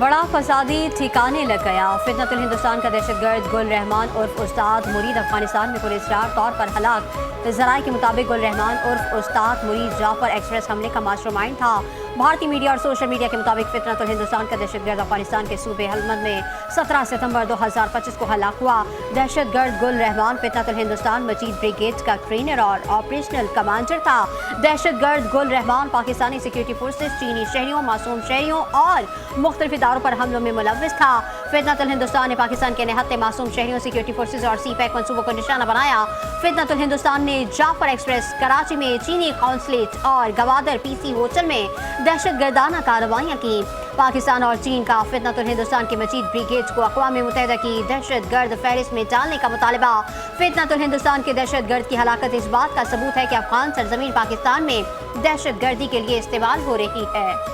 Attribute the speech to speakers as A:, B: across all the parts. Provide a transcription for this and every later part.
A: बड़ा फसादी ठिकाने लग गया। फितनतुल हिंदुस्तान का दहशतगर्द गुल रहमान उर्फ उस्ताद मुरीद अफगानिस्तान में पुरअसरार तौर पर हलाक। ज़राए के मुताबिक गुल रहमान उर्फ उस्ताद मुरीद जाफर एक्सप्रेस हमले का मास्टरमाइंड था। भारतीय मीडिया और सोशल मीडिया के मुताबिक फितनतुल हिंदुस्तान का दहशतगर्द अफगानिस्तान के सूबे हलमंद में 17 सितंबर 2025 को हलाक हुआ। दहशतगर्द गुल रहमान फितनतुल हिंदुस्तान मजीद ब्रिगेड का ट्रेनर और ऑपरेशनल कमांडर था। दहशतगर्द गुल रहमान पाकिस्तानी सिक्योरिटी फोर्सेज, चीनी शहरियों, मासूम शहरियों और मुख्तलिफ इदारों पर हमलों में मुलव्विस था। फितनतुल हिंदुस्तान ने पाकिस्तान के निहत्ते मासूम शहरियों, सिक्योरिटी फोर्सेज और सीपैक मंसूबों को निशाना बनाया। फितनतुल हिंदुस्तान ने जाफर एक्सप्रेस, कराची में चीनी कौंसलेट और गवादर पीसी होटल में दहशतगर्दाना कार्रवाइयाँ की। पाकिस्तान और चीन का फितनतुल हिंदुस्तान के मजीद ब्रिगेड को अक़वाम मुत्तहिदा की दहशतगर्द फहरिस्त में डालने का मुतालबा। फितनतुल हिंदुस्तान के दहशतगर्द की हलाकत इस बात का सबूत है कि अफगान सरजमीन पाकिस्तान में दहशतगर्दी के लिए इस्तेमाल हो रही है।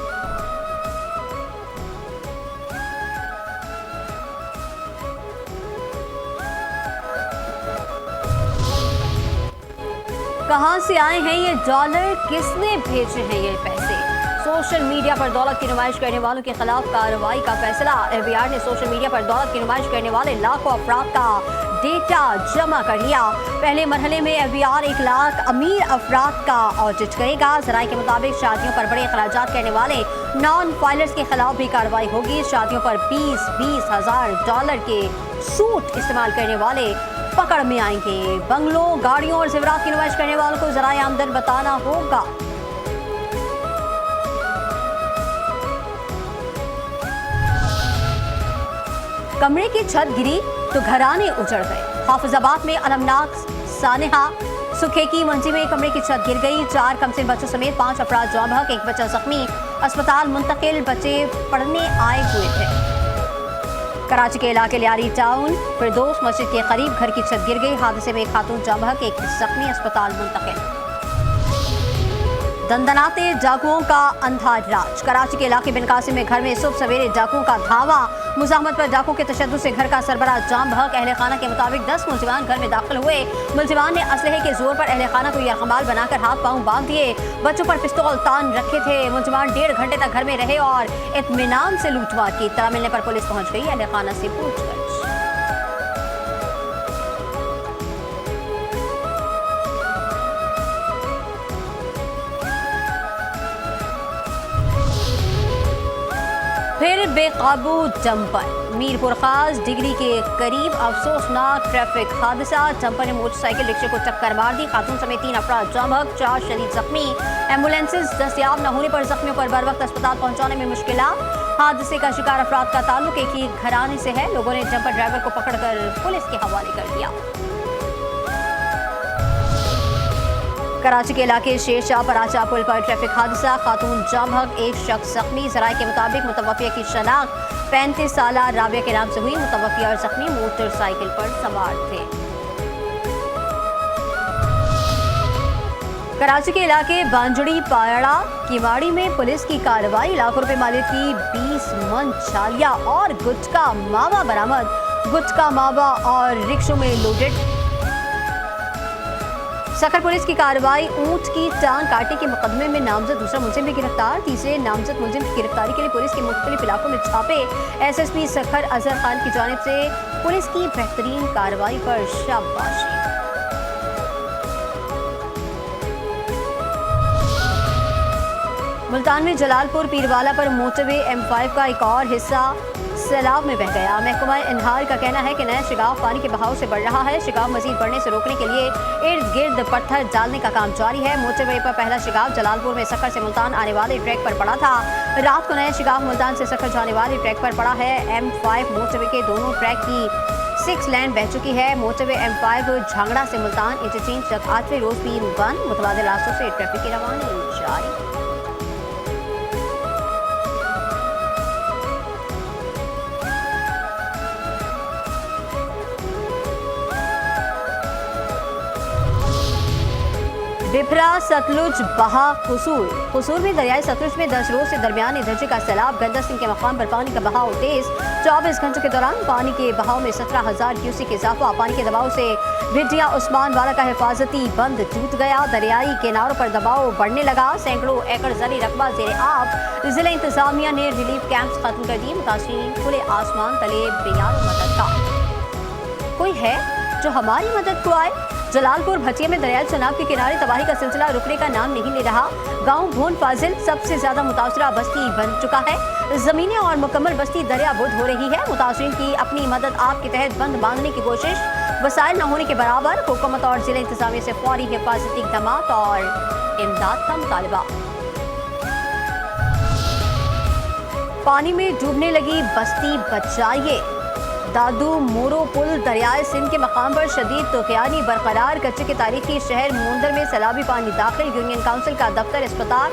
A: कहां से आए हैं ये डॉलर, किसने भेजे हैं ये पैसे? सोशल मीडिया पर दौलत की नुमाइश करने वालों के खिलाफ कार्रवाई का फैसला। एफबीआर ने सोशल मीडिया पर दौलत की नुमाइश करने वाले लाखों अफराद का डेटा जमा कर लिया। पहले मरहले में एफबीआर 1 लाख अमीर अफराद का ऑडिट करेगा। ज़राए के मुताबिक शादियों पर बड़े अखराजात करने वाले नॉन फाइलर्स के खिलाफ भी कार्रवाई होगी। शादियों पर 20-20 हज़ार डॉलर के सूट इस्तेमाल करने वाले पकड़ में आएंगे। बंगलों, गाड़ियों और ज़ेवरात की नुमाइश करने वालों को ज़राए आमदन बताना होगा। कमरे की छत गिरी तो घराने उजड़ गए। हाफिजाबाद में अलमनाक सानेहा सुखे की मंजिल में कमरे की छत गिर गई। 4 कमसिन बच्चों समेत 5 अफराद जाँ बहक, 1 बच्चा जख्मी, अस्पताल मुंतकिल। बच्चे पढ़ने आए हुए थे। कराची के इलाके लियारी टाउन फिरदौस मस्जिद के करीब घर की छत गिर गई। हादसे में 1 खातून जाँ बहक, 1 जख्मी, अस्पताल मुंतकिल। दंदनाते डाकुओं का अंधा राज। कराची के इलाके बिन कासिम में घर में सुबह सवेरे डाकुओं का धावा। मुजाहमत पर डाकुओं के तशद्दुद से घर का सरबराह जाम बहक। अहले खाना के मुताबिक 10 मुलजिमान घर में दाखिल हुए। मुलजिमान ने असलहे के जोर पर अहले खाना को यरगमाल बनाकर हाथ पांव बांध दिए। बच्चों पर पिस्तौल तान रखे थे। मुलजिमान 1.5 घंटे तक घर में रहे और इत्मीनान से लूटमार की। इत्तला मिलने पर पुलिस पहुंच गई। अहले खाना से पूछताछ। फिर बेकाबू डंपर। मीरपुर खास डिग्री के करीब अफसोसनाक ट्रैफिक हादसा। डंपर ने मोटरसाइकिल रिक्शे को टक्कर मार दी। खातून समेत 3 अफराद जाँ बहक, 4 शदीद जख्मी। एम्बुलेंसेज दस्तयाब न होने पर जख्मियों पर बर वक्त अस्पताल पहुंचाने में मुश्किलात। हादसे का शिकार अफराद का ताल्लुक एक ही घराने से है। लोगों ने डंपर ड्राइवर को पकड़कर पुलिस के हवाले कर दिया। कराची के इलाके शेरशाह पराचा पुल पर ट्रैफिक हादसा। खातून जाँ बहक, 1 शख्स जख्मी। ज़राए के मुताबिक मुतवफ़िया की शनाख्त 35 साला राबिया के नाम से हुई। मुतवफ़िया और जख्मी मोटरसाइकिल पर सवार थे। कराची के इलाके बांजड़ी पाड़ा किवाड़ी में पुलिस की कार्रवाई। लाखों रुपए मालियत की 20 मन छालिया और गुटका मावा बरामद। गुटका मावा और रिक्शों में लोडेड। सखर पुलिस की कार्रवाई। ऊंट की टांग काटने के मुकदमे में नामजद दूसरा मुलजिम भी गिरफ्तार। तीसरे नामजद मुलजिम की गिरफ्तारी के लिए पुलिस के मुख्तलिफ इलाकों में छापे। एसएसपी सखर अजहर खान की जानिब से पुलिस की बेहतरीन कार्रवाई पर शाबाशी। मुल्तान में जलालपुर पीरवाला पर मोटरवे M5 का एक और हिस्सा सैलाब में बह गया। महकमा इन्हार का कहना है कि नया शिगाव पानी के बहाव से बढ़ रहा है। शिगाव मजीद बढ़ने से रोकने के लिए इर्द गिर्द पत्थर डालने का काम जारी है। मोटरवे पर पहला शिगाव जलालपुर में सखर से मुल्तान आने वाले ट्रैक पर पड़ा था। रात को नया शिगाव मुल्तान से सखर जाने वाले ट्रैक पर पड़ा है। M5 मोटरवे के दोनों ट्रैक की 6 लेन बह चुकी है। मोटरवे M5 झांगड़ा से मुल्तान इंटरचेंज तक 8वें रोज भी बंद। मुतबादिल रास्तों से ट्रैफिक की रवानी जारी। बिफरा सतलुज बहा कसूर में दरियाई सतलुज में 10 रोज से दरमियानी दर्जे का सैलाब। गंदा सिंह के मकाम पर पानी का बहाव तेज। 24 घंटों के दौरान पानी के बहाव में 17,000 क्यूसेक इजाफा। पानी के दबाव से भिटिया उस्मान वाला का हिफाजती बंद टूट गया। दरियाई किनारों पर दबाव बढ़ने लगा। सैकड़ों एकड़ जरी रकबा जेर आब। जिला इंतजामिया ने रिलीफ कैंप्स खत्म कर दिए। मुतासिरीन खुले आसमान तले बेयान मदद का। कोई है जो हमारी मदद को आए। जलालपुर भटिया में दरियाई चनाब के किनारे तबाही का सिलसिला रुकने का नाम नहीं ले रहा। गांव भोन फाजिल सबसे ज्यादा मुतासरा बस्ती बन चुका है। जमीनें और मुकम्मल बस्ती दरियाबुद हो रही है। मुतासरीन की अपनी मदद आप के तहत बंद बांधने की कोशिश। वसाइल न होने के बराबर। हुकूमत और जिला इंतजामिया से फौरी हिफाजती इक़दामात और इमदाद का मुतालबा। पानी में डूबने लगी बस्ती बचाइए। दादू मोरो पुल दरियाए सिंध के मकाम पर शदीद तूफ़ानी बरकरार। कच्चे के तारीखी शहर मुंदर में सैलाबी पानी दाखिल। यूनियन काउंसिल का दफ्तर अस्पताल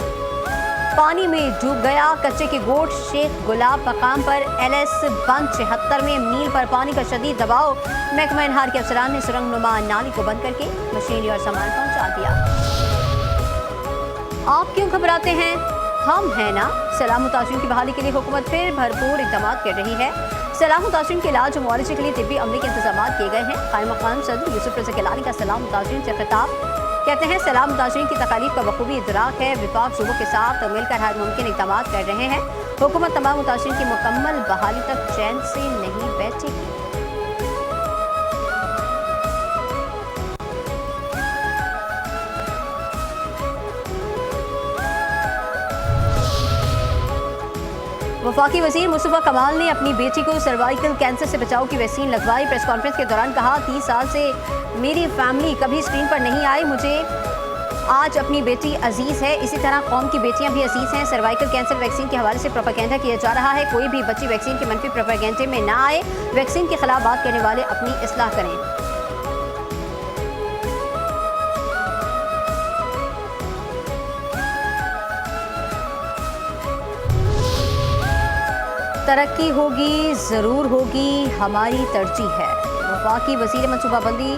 A: पानी में डूब गया। कच्चे के गोट शेख गुलाब मकाम पर LS बंद 76 में मील पर पानी का शदीद दबाव। महकमा इनहार के अफसरान ने सुरंग नुमा नाली को बंद करके मशीनरी और सामान पहुंचा दिया। आप क्यों घबराते हैं, हम हैं ना। सैलाब मुतासिरीन की बहाली के लिए हुकूमत फिर भरपूर इक़दाम कर रही है। सैलाब मुतासिरीन के इलाज और मुआवजे के लिए तिब्बी अमले के इंतजाम किए गए हैं। कायम मकाम सदर यूसुफ रज़ा गिलानी का सैलाब मुतासिरीन से खिताब। कहते हैं सैलाब मुतासिरीन की तकालीफ का बखूबी इदराक है। विफाक सूबों के साथ मिलकर हर मुमकिन इक़दाम कर रहे हैं। हुकूमत तमाम मुतासिरीन की मुकम्मल बहाली तक चैन से नहीं बैठेगी। वफाकी वज़ीर मुस्तफ़ा कमाल ने अपनी बेटी को सर्वाइकल कैंसर से बचाव की वैक्सीन लगवाई। प्रेस कॉन्फ्रेंस के दौरान कहा, 30 साल से मेरी फैमिली कभी स्क्रीन पर नहीं आई। मुझे आज अपनी बेटी अजीज़ है, इसी तरह कौम की बेटियां भी अजीज़ हैं। सर्वाइकल कैंसर वैक्सीन के हवाले से प्रोपेगेंडा किया जा रहा है। कोई भी बच्ची वैक्सीन के मनफी प्रोपेगेंडे में ना आए। वैक्सीन के खिलाफ बात करने वाले अपनी इस्लाह करें। तरक्की होगी, ज़रूर होगी, हमारी तरजीह है। वफाकी वज़ीर मनसूबाबंदी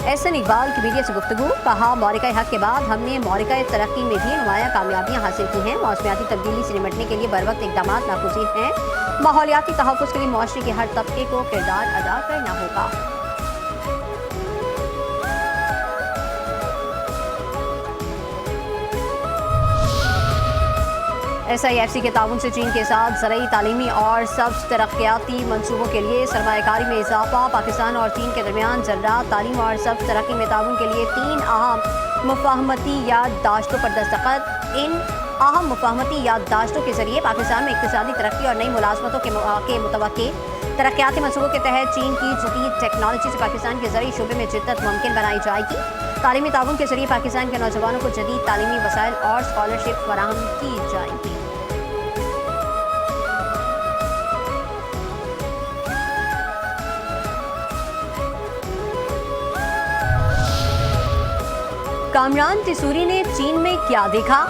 A: एहसन इकबाल की मीडिया से गुफ्तगू। कहा, मौरिका हक के बाद हमने मौरिका तरक्की में भी नुमाया कामयाबियाँ हासिल की हैं। मौसमियाती तब्दीली से निपटने के लिए बर वक्त इक़दाम नागुज़ीर हैं। माहौलियाती तहफ़्फ़ुज़ के लिए मुआशरे के हर तबके को किरदार अदा करना होगा। SIFC के ताउन से चीन के साथ ज़रई, तालीमी और सब्ज़ तरक्याती मनसूबों के लिए सरमायाकारी में इजाफा। पाकिस्तान और चीन के दरमियान ज़राअत, तालीम और सब्ज़ तरक्की में ताउन के लिए 3 अहम मुफाहमती याददाश्तों पर दस्तखत। इन अहम मुफाहमती याददाश्तों के जरिए पाकिस्तान में इक़्तिसादी तरक्की और नई मुलाज़मतों के मुतवक्की तरक्याती मनसूबों के तहत चीन की जदीद टेक्नोलॉजी से पाकिस्तान के ज़रिए शोबे में जिद्दत मुमकिन बनाई जाएगी। तालीमी ताउन के जरिए पाकिस्तान के नौजवानों को जदीद तालीमी वसाइल और स्कॉलरशिप फराहम की जाएगी। कामरान तिसूरी ने चीन में क्या देखा।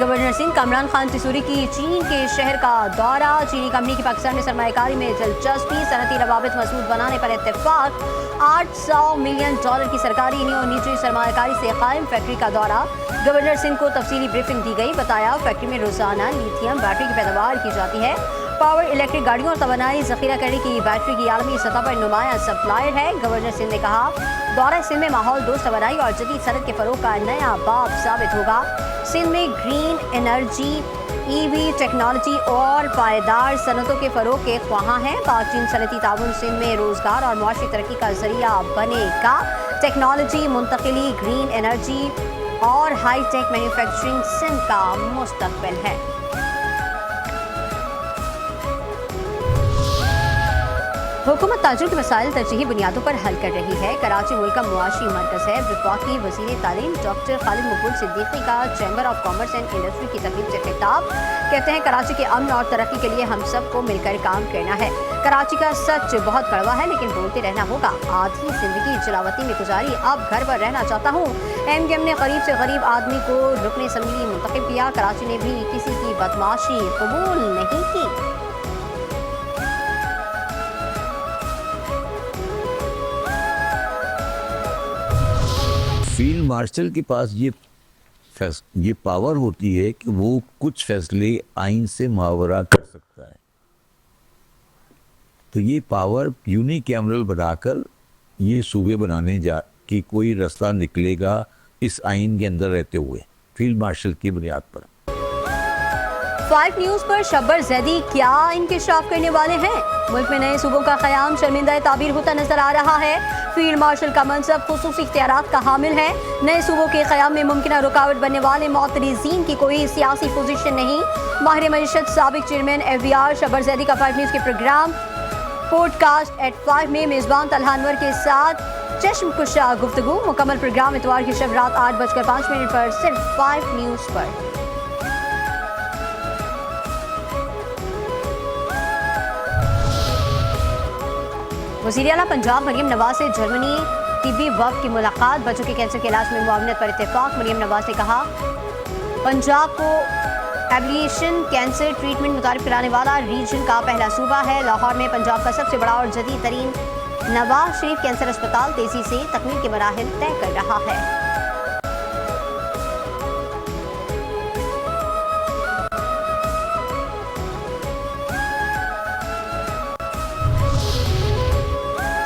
A: गवर्नर सिंह कामरान खान तिसूरी की चीन के शहर का दौरा। चीनी कंपनी की पाकिस्तान में सरमायाकारी में दिलचस्पी। सनती रवाबित मजबूत बनाने पर इत्तेफाक। $800 मिलियन की सरकारी और निजी सरमायाकारी से कायम फैक्ट्री का दौरा। गवर्नर सिंह को तफसीली ब्रीफिंग दी गई। बताया, फैक्ट्री में रोजाना लिथियम बैटरी की पैदावार की जाती है। पावर इलेक्ट्रिक गाड़ियों और तवानाई जखीरा करने की बैटरी की आलमी सतह पर नुमाया सप्लायर है। गवर्नर सिंह ने कहा, दौरा सिंध में माहौल दोस्त तवानाई और जदीद सनत के फरोग का नया बाब साबित होगा। सिंध में ग्रीन एनर्जी, EV टेक्नोलॉजी और पायदार सनतों के फरोग के ख्वाहां हैं। पाक चीन सनती ताउन सिंध में रोजगार और मुआशी तरक्की का जरिया बनेगा। टेक्नोलॉजी, मुंतकिली, ग्रीन एनर्जी और हाई टेक मैन्युफैक्चरिंग सिंध का मुस्तकबिल है। हुकूमत ताजुर के मसाइल तरजीही बुनियादों पर हल कर रही है। कराची मुल्क का मुआशी मरकज़ है। वफाकी वज़ीर तालीम डॉक्टर खालिद मकबूल सिद्दीकी का chamber of commerce and industry की तकरीब से खिताब। कहते हैं, कराची के अमन और तरक्की के लिए हम सबको मिलकर काम करना है। कराची का सच बहुत कड़वा है, लेकिन बोलते रहना होगा। आधी जिंदगी जलावती में गुजारी, अब घर पर रहना चाहता हूँ। MKM ने गरीब से गरीब आदमी को रुकने असम्बली मुंतखब किया। कराची ने भी किसी की बदमाशी कबूल नहीं की।
B: फील्ड मार्शल के पास ये ये पावर होती है कि वो कुछ फैसले आइन से मुआवरा कर सकता है। तो ये पावर यूनिकैमरल बनाकर ये सूबे बनाने जा कि कोई रास्ता निकलेगा इस आइन के अंदर रहते हुए फील्ड मार्शल की बुनियाद पर।
A: 5 न्यूज पर शब्बर जैदी क्या इंकशाफ करने वाले हैं? मुल्क में नए सूबों का क़याम शर्मिंदा ताबीर होता नजर आ रहा है। फील्ड मार्शल का मनसब खुसूसी इख्तियारात का हामिल है। नए सूबों के क़याम में मुमकिन रुकावट बनने वाले मुअतरिज़ीन की कोई सियासी पोजीशन नहीं। माहिर मईशत साबिक चेयरमैन FBR शब्बर जैदी का 5 न्यूज के प्रोग्राम पॉडकास्ट एट 5 में मेज़बान तलहा अनवर के साथ चश्मकुशा गुफ्तगू। मुकम्मल प्रोग्राम इतवार की शब रात 8:05 पर सिर्फ 5 न्यूज पर। वज़ीर आला पंजाब मरियम नवाज से जर्मनी तिब्बी वफ़द की मुलाकात। बच्चों के कैंसर के इलाज में मुआवनत पर इत्तेफाक। मरियम नवाज ने कहा पंजाब को एविएशन कैंसर ट्रीटमेंट मुतारिफ कराने वाला रीजन का पहला सूबा है। लाहौर में पंजाब का सबसे बड़ा और जदीद तरीन नवाज शरीफ कैंसर अस्पताल तेजी से तकमील के मराहिल तय कर रहा है।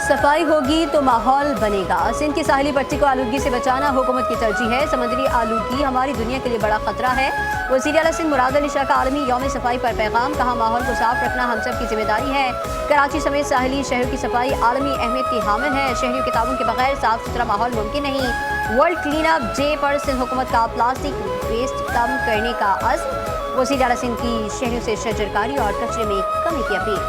A: सफाई होगी तो माहौल बनेगा। सिंध की साहिली पट्टी को आलूगी से बचाना हुकूमत की तरजीह है। समुद्री आलूगी हमारी दुनिया के लिए बड़ा खतरा है। वज़ीर आला सिंध मुराद अली शाह का आलमी यौम सफाई पर पैगाम। कहा माहौल को साफ रखना हम सब की जिम्मेदारी है। कराची समेत साहिली शहरों की सफाई आलमी अहमियत की हामिल है। शहरियों के ताउन के बगैर साफ सुथरा माहौल मुमकिन नहीं। वर्ल्ड क्लीन अप डे पर सिंध हुकूमत का प्लास्टिक वेस्ट कम करने का अज़्म। वज़ीर आला सिंध की शहरों से शजरकारी और कचरे में कमी की अपील।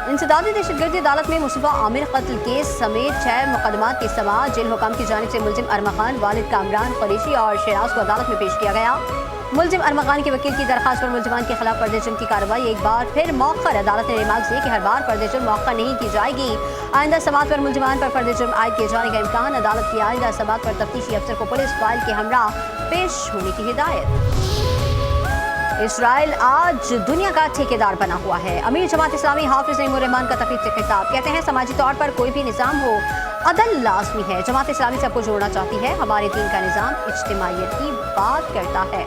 A: इंसदादी दहशतगर्दी अदालत में मुस्तफा आमिर कत्ल केस समेत 6 मुकदमात की समाअत। जेल हुकाम की जानिब से मुलजिम अरमखान, वालिद कामरान कुरैशी और शराज को अदालत में पेश किया गया। मुलजिम अरमखान के वकील की दरखास्त पर मुलजिमान के खिलाफ पर्दे जुर्म की कार्रवाई एक बार फिर मौखर। अदालत ने रिमार्क दिए कि हर बार पर्दे जुर्म मौखर नहीं की जाएगी। आइंदा समाअत पर मुलजिमान पर पर्दे जुर्म आयद किए जाने का इम्कान। अदालत की आइंदा समाअत पर तफ्तीशी अफसर को पुलिस फाइल के हमरा पेश होने की हिदायत। इसराइल आज दुनिया का ठेकेदार बना हुआ है। अमीर जमात इस्लामी हाफिज नईमुर रहमान का तकरीब से खिताब। कहते हैं समाजी तौर पर कोई भी निज़ाम हो अदल लाजमी है। जमात इस्लामी सबको जोड़ना चाहती है। हमारे दीन का निज़ाम इज्तिमाइयत की बात करता है।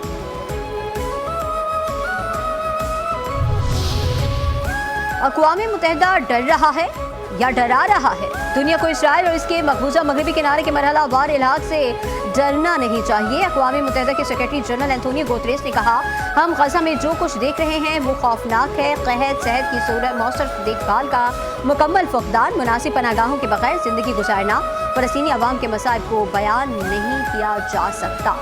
A: अक़वाम मुत्तहिदा डर रहा है या डरा रहा है? दुनिया को इसराइल और इसके मकबूजा मगरबी किनारे के मरहला वार इलाज से डरना नहीं चाहिए। अक़वाम मुत्तहिदा के सेक्रेटरी जनरल एंटोनियो गुतेरेस ने कहा हम गजा में जो कुछ देख रहे हैं वो खौफनाक है। कहत सेहत की सूरत मौसर देखभाल का मुकम्मल फुकदान, मुनासिब पनागाहों के बगैर जिंदगी गुजारना, फ़लस्तीनी अवाम के मसाइब को बयान नहीं किया जा सकता।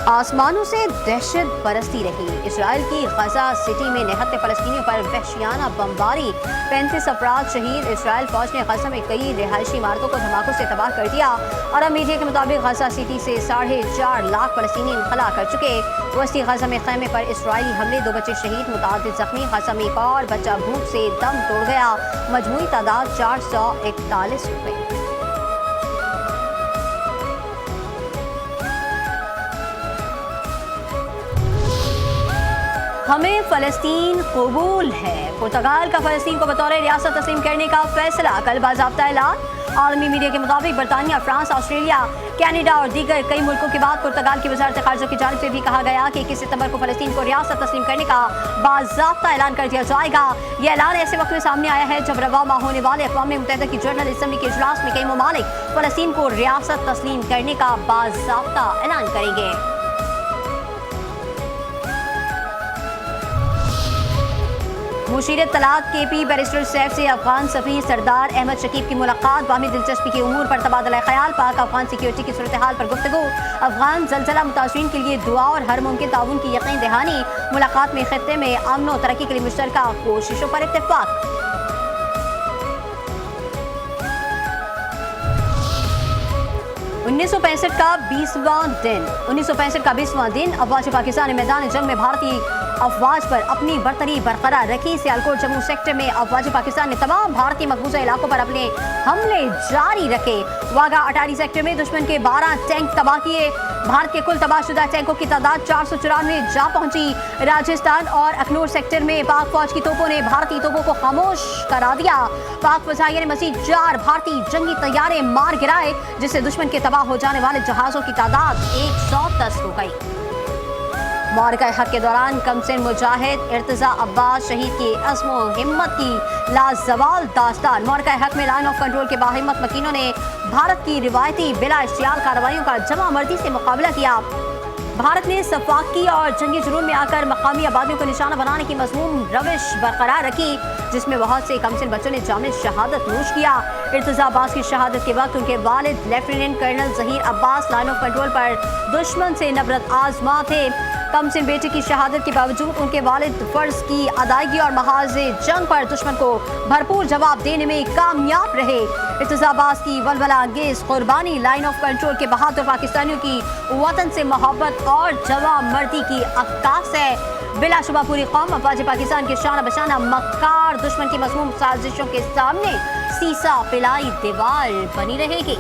A: आसमानों से दहशत बरसती रही। इसराइल की गजा सिटी में निहत्ते फ़लस्तीनियों पर वहशियाना बमबारी। 35 अफराद शहीद। इसराइल फौज ने गजा में कई रिहायशी इमारतों को धमाकों से तबाह कर दिया। अरब मीडिया के मुताबिक गजा सिटी से 4.5 लाख फ़लस्तीनी इनखला कर चुके। वस्ती गजा में खैमे पर इसराइली हमले, 2 बच्चे शहीद, मुतादिद जख्मी। गजा में एक और बच्चा भूख से दम तोड़ गया। मजमूई तादाद 441 हो गई। हमें फ़लस्तीन कबूल है। पुर्तगाल का फ़लस्तीन को बतौर रियासत तस्लीम करने का फैसला। कल बाज़ाब्ता ऐलान। आलमी मीडिया के मुताबिक बरतानिया, फ्रांस, ऑस्ट्रेलिया, कनाडा और दीगर कई मुल्कों के बाद पुर्तगाल की वज़ारत ख़ारिजा की जानिब से भी कहा गया कि 21 सितंबर को फ़लस्तीन को रियासत तस्लीम करने का बाज़ाब्ता ऐलान कर दिया जाएगा। यह ऐलान ऐसे वक्त में सामने आया है जब रवा माह होने वाले अक़वाम मुत्तहिदा की जनरल असम्बली के इजलास में कई ममालिक फ़लस्तीन को रियासत तस्लीम करने का बाज़ाब्ता ऐलान करेंगे। मुशीर तलाक KP बैरिस्टर सैफ से अफगान सफीर सरदार अहमद शकीब की मुलाकात। बाहमी दिलचस्पी के उमूर पर तबादला ख्याल। पाक अफगान सिक्योरिटी की सूरत हाल पर गुफ्तगू। अफगान जलजला मुतासरीन के लिए दुआ और हर मुमकिन ताउन की यकीन दहानी। मुलाकात में खित्ते में अमन और तरक्की के लिए मुश्तरका कोशिशों पर इत्तेफाक। 1965 का 20वां दिन। 1965 का 20वां दिन। अफवाज पाकिस्तान ने मैदान जंग में भारतीय अफवाज पर अपनी बरतरी बरकरार रखी। सियालकोट जम्मू सेक्टर में अफवाज पाकिस्तान ने तमाम भारतीय मकबूजा इलाकों पर अपने हमले जारी रखे। वाघा अटारी सेक्टर में दुश्मन के 12 टैंक तबाह किए। भारत के कुल तबाहशुदा टैंकों की तादाद 494 जा पहुंची। राजस्थान और अखनूर सेक्टर में पाक फौज की तोपों ने भारतीय तोपों को खामोश करा दिया। पाक फौजियों ने मजीद 4 भारतीय जंगी तैयारे मार गिराए, जिससे दुश्मन के तबाह हो जाने वाले जहाजों की तादाद 110 हो गई। मारका हक के दौरान कमसिन मुजाहिद इर्तजा अब्बास शहीद की अज़्म व हिम्मत की लाजवाल दास्तान। मारका हक में लाइन ऑफ कंट्रोल के बाहिम्मत मकीनों ने भारत की रिवायती बिला इश्तियाल कार्रवाइयों का जमा मर्दी से मुकाबला किया। भारत ने सफाकी और जंगी जुनून में आकर मकामी आबादियों को निशाना बनाने की मज़मूम रविश बरकरार रखी, जिसमें बहुत से कमसिन बच्चों ने जामिल शहादत नोश किया। इर्तजा अब्बास की शहादत के वक्त उनके वालिद lieutenant colonel Zaheer Abbas line of control पर दुश्मन से नफरत आजमा थे। कमसिन बेटे की शहादत के बावजूद उनके वालिद फर्ज की अदायगी और महाज़े जंग पर दुश्मन को भरपूर जवाब देने में कामयाब रहे। इर्तजा अब्बास की वलवला अंगेज कुर्बानी लाइन ऑफ कंट्रोल के बहादुर पाकिस्तानियों की वतन से मोहब्बत और जवा मर्दी की अक्कास है। बिलाशुबा पूरी कौम अफवाज पाकिस्तान के शाना बशाना मक्कार दुश्मन की मज़मूम साजिशों के सामने सीसा पिलाई दीवार बनी रहेगी।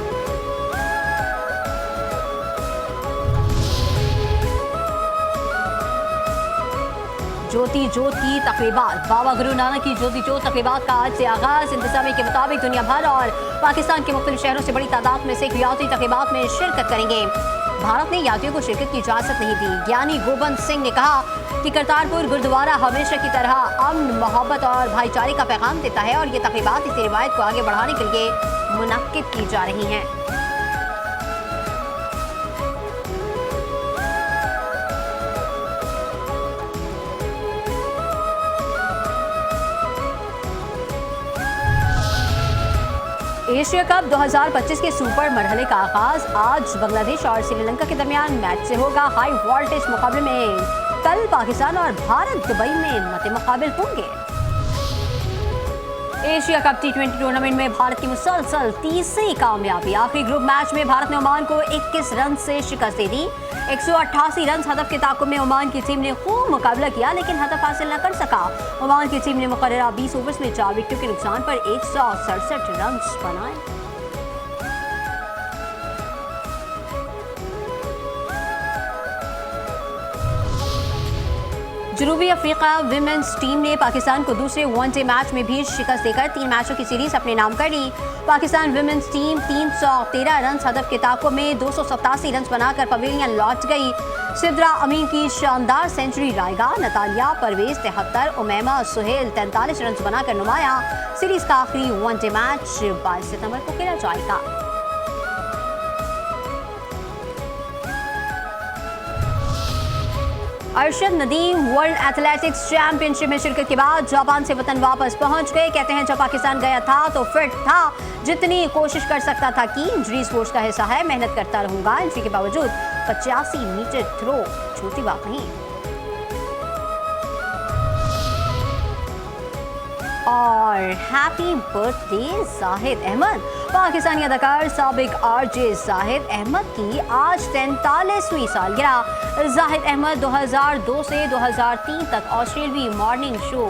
A: ज्योति जोत की तकरीबात। बाबा गुरु नानक की ज्योति जोत तकरीबात का आज से आगाज। इंतजामी के मुताबिक दुनिया भर और पाकिस्तान के मुख्तलिफ शहरों से बड़ी तादाद में सिख यात्री तकरीबात में शिरकत करेंगे। भारत ने यात्रियों को शिरकत की इजाजत नहीं दी। ज्ञानी गोबंद सिंह ने कहा कि करतारपुर गुरुद्वारा हमेशा की तरह अमन, मोहब्बत और भाईचारे का पैगाम देता है और ये तकरीबात इस रिवायत को आगे बढ़ाने के लिए मुनक्किद की जा रही हैं। एशिया कप 2025 के सुपर मरहले का आगाज आज बांग्लादेश और श्रीलंका के दरमियान मैच से होगा। हाई वोल्टेज मुकाबले में कल पाकिस्तान और भारत दुबई में मते मुकाबिल होंगे। एशिया कप T20 टूर्नामेंट में भारत की मुसलसल तीसरी कामयाबी। आखिरी ग्रुप मैच में भारत ने ओमान को 21 रन से शिकस्त दे दी। 188 रन हदफ के ताकुब में ओमान की टीम ने खूब मुकाबला किया, लेकिन हदफ हासिल न कर सका। ओमान की टीम ने मुकर्ररा 20 ओवर्स में 4 विकेटों के नुकसान पर 167 रन बनाए। जनूबी अफ्रीका विमेंस टीम ने पाकिस्तान को दूसरे वनडे मैच में भी शिकस्त देकर 3 मैचों की सीरीज अपने नाम कर ली। पाकिस्तान विमेंस टीम 313 रन हदफ के ताकुब में 287 रन बनाकर पवेलियन लौट गई। सिद्रा अमीन की शानदार century रायगा। Natalia Parvez 73, Umaima Suhail 43 run बनाकर नुमाया। सीरीज का आखिरी वनडे मैच 22 सितंबर को खेला जाएगा। Arshad Nadeem world athletics championship में शिरकत के बाद जापान से वतन वापस पहुंच गए। कहते हैं जब पाकिस्तान गया था तो फिट था, जितनी कोशिश कर सकता था की। इंजरी स्पोर्ट्स का हिस्सा है, मेहनत करता रहूंगा। इंजरी के बावजूद 85 मीटर थ्रो छोटी बात नहीं। और हैप्पी बर्थडे जाहिद अहमद। पाकिस्तानी अदाकार साबिक आरजे जाहिद अहमद की आज 43वीं सालगिरह। जाहिद अहमद 2002 से 2003 तक ऑस्ट्रेलियाई मॉर्निंग शो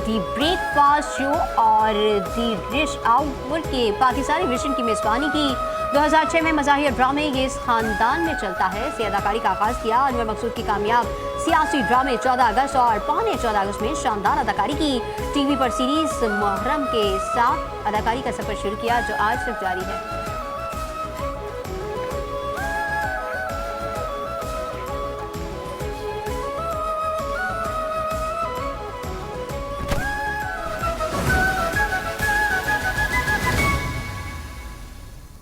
A: दी ब्रेकफास्ट शो और दी डिश आउट के पाकिस्तानी वर्जन की मेज़बानी की। 2006 में मज़ाहिर ड्रामे ये इस खानदान में चलता है से अदाकारी का आगाज़ किया। अनवर मकसूद की कामयाब सियासी ड्रामे 14 अगस्त और पौने 14 अगस्त में शानदार अदाकारी की। टीवी पर सीरीज मुहर्रम के साथ अदाकारी का सफर शुरू किया, जो आज तक जारी है।